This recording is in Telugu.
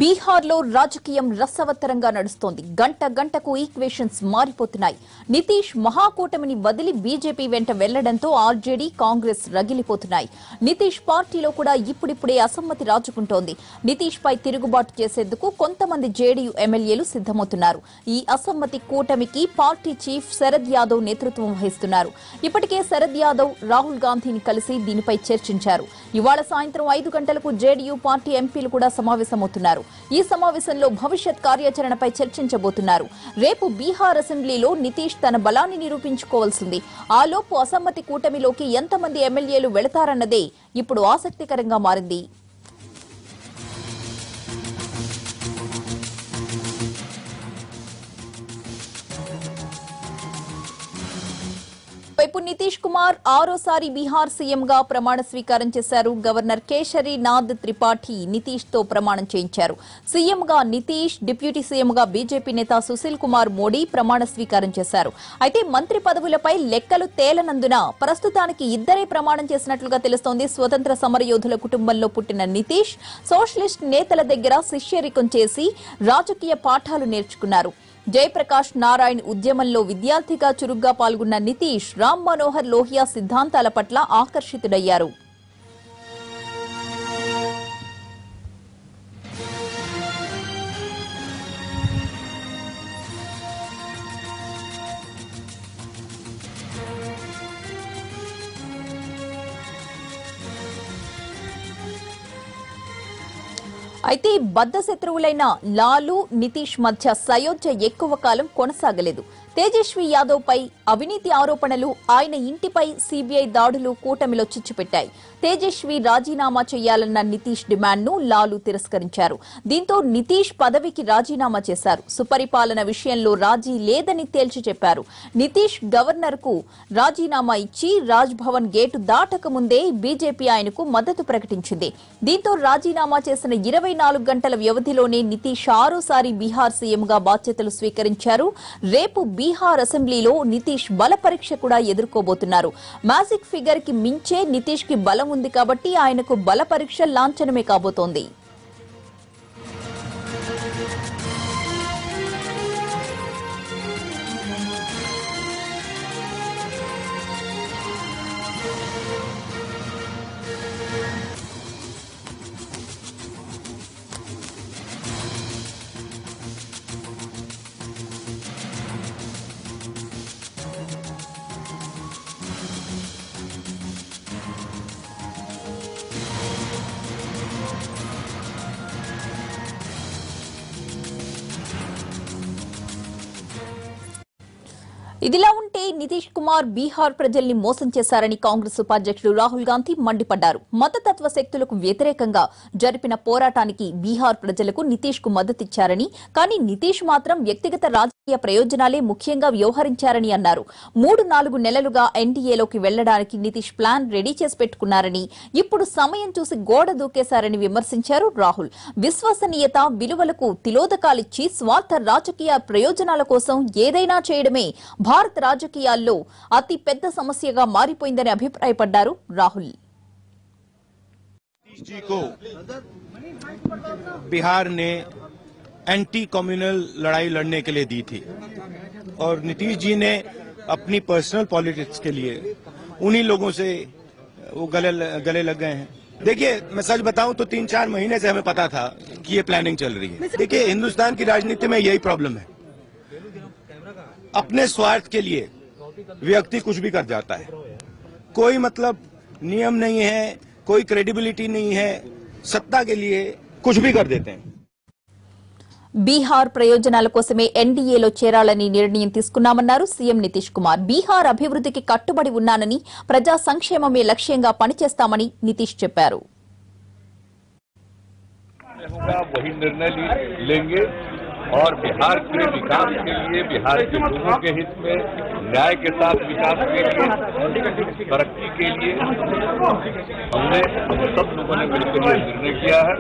బీహార్లో రాజకీయం రసవత్తరంగా నడుస్తోంది. గంట గంటకు ఈక్వేషన్స్ మారిపోతున్నాయి. నితీష్ మహాకూటమిని వదిలి బీజేపీ వెంట వెళ్లడంతో ఆర్జేడీ, కాంగ్రెస్ రగిలిపోతున్నాయి. నితీష్ పార్టీలో కూడా ఇప్పుడిప్పుడే అసమ్మతి రాజుకుంటోంది. నితీష్ పై తిరుగుబాటు చేసేందుకు కొంతమంది జేడీయూ ఎమ్మెల్యేలు సిద్దమవుతున్నారు. ఈ అసమ్మతి కూటమికి పార్టీ చీఫ్ శరద్ యాదవ్ నేతృత్వం వహిస్తున్నారు. ఇప్పటికే శరద్ యాదవ్ రాహుల్ గాంధీని కలిసి దీనిపై చర్చించారు. ఇవాళ సాయంత్రం 5 గంటలకు జేడీయూ పార్టీ ఎంపీలు కూడా సమావేశమవుతున్నారు. ఈ సమావేశంలో భవిష్యత్ కార్యాచరణపై చర్చించబోతున్నారు. రేపు బీహార్ అసెంబ్లీలో నితీష్ తన బలాన్ని నిరూపించుకోవాల్సింది. ఆలోపు అసమ్మతి కూటమిలోకి ఎంతమంది ఎమ్మెల్యేలు వెళతారన్నదే ఇప్పుడు ఆసక్తికరంగా మారింది. వైపు నితీష్ కుమార్ ఆరోసారి బీహార్ సీఎంగా ప్రమాణ స్వీకారం చేశారు. గవర్నర్ కేశరీనాథ్ త్రిపాఠి నితీష్ తో ప్రమాణం చేయించారు. సీఎంగా నితీష్, డిప్యూటీ సీఎంగా బీజేపీ నేత సుశీల్ కుమార్ మోడీ ప్రమాణ స్వీకారం చేశారు. అయితే మంత్రి పదవులపై లెక్కలు తేలనందున ప్రస్తుతానికి ఇద్దరే ప్రమాణం చేసినట్లుగా తెలుస్తోంది. స్వతంత్ర సమరయోధుల కుటుంబంలో పుట్టిన నితీష్ సోషలిస్ట్ నేతల దగ్గర శిష్యరికం చేసి రాజకీయ పాఠాలు నేర్చుకున్నారు. జయప్రకాష్ నారాయణ్ ఉద్యమంలో విద్యార్థిగా చురుగ్గా పాల్గొన్న నితీష్ రామ్ మనోహర్ లోహియా సిద్ధాంతాల పట్ల ఆకర్షితుడయ్యారు. అయితే బద్ద శత్రువులైన లాలు, నితీష్ మధ్య సయోధ్య ఎక్కువ కాలం కొనసాగలేదు. తేజస్వి యాదవ్ పై అవినీతి ఆరోపణలు, ఆయన ఇంటిపై సీబీఐ దాడులు కూటమిలో చిచ్చుపెట్టాయి. తేజస్వి రాజీనామా చేయాలన్న నితీష్ డిమాండ్ను లాలు తిరస్కరించారు. దీంతో నితీష్ పదవికి రాజీనామా చేశారు. సుపరిపాలన విషయంలో రాజీ లేదని తేల్చి చెప్పారు. నితీష్ గవర్నర్ కు రాజీనామా ఇచ్చి రాజ్ భవన్ గేటు దాటక ముందే బీజేపీ ఆయనకు మద్దతు ప్రకటించింది. దీంతో రాజీనామా చేసిన 24 గంటల వ్యవధిలోనే నితీష్ ఆరోసారి బీహార్ సీఎంగా బాధ్యతలు స్వీకరించారు. రేపు బీహార్ అసెంబ్లీలో నితీష్ బల పరీక్ష కూడా ఎదుర్కోబోతున్నారు. మ్యాజిక్ ఫిగర్ కి మించే నితీష్ కి బలం ఉంది కాబట్టి ఆయనకు బల పరీక్ష లాంఛనమే కాబోతోంది. ఇదిలా ఉంటే నితీష్ కుమార్ బీహార్ ప్రజల్ని మోసం చేశారని కాంగ్రెస్ ఉపాధ్యక్షుడు రాహుల్ గాంధీ మండిపడ్డారు. మతతత్వ శక్తులకు వ్యతిరేకంగా జరిపిన పోరాటానికి బీహార్ ప్రజలకు నితీష్ కు మద్దతిచ్చారని, కానీ నితీష్ మాత్రం వ్యక్తిగత రాజకీయ ప్రయోజనాలే ముఖ్యంగా వ్యవహరించారని అన్నారు. 3-4 నెలలుగా ఎన్డీఏలోకి వెళ్లడానికి నితీష్ ప్లాన్ రెడీ చేసి పెట్టుకున్నారని, ఇప్పుడు సమయం చూసి గోడ దూకేశారని విమర్శించారు రాహుల్. విశ్వసనీయత, విలువలకు తిలోదకాలిచ్చి స్వార్థ రాజకీయ ప్రయోజనాల కోసం ఏదైనా చేయడమే భారత రాజకీయాల్లో అతి పెద్ద సమస్యగా మారిపోయిందని అభిప్రాయపడ్డారు రాహుల్. जी को बिहार ने एंटी कम्युनल लड़ाई लड़ने के लिए दी थी और नीतीश जी ने अपनी पर्सनल पॉलिटिक्स के लिए उन्हीं लोगों से वो गले लग गए हैं। देखिए, मैं सच बताऊं तो 3-4 महीने से हमें पता था कि ये प्लानिंग चल रही है। देखिए, हिंदुस्तान की राजनीति में यही प्रॉब्लम है, अपने स्वार्थ के लिए व्यक्ति कुछ भी कर जाता है। कोई मतलब नियम नहीं है, कोई क्रेडिबिलिटी नहीं है, सत्ता के लिए कुछ भी कर देते हैं। బీహార్ ప్రయోజనాల కోసమే ఎన్డీఏలో చేరాలని నిర్ణయం తీసుకున్నామన్నారు సీఎం నితీష్ కుమార్. బీహార్ అభివృద్ధికి కట్టుబడి ఉన్నానని, ప్రజా సంక్షేమమే లక్ష్యంగా పనిచేస్తామని నితీష్ చెప్పారు. वही निर्णय लेंगे और बिहार के विकास के लिए, बिहार के लोगों के हित में, न्याय के साथ विकास के लिए, तरक्की के लिए हम सब लोगों ने मिलकर निर्णय किया है।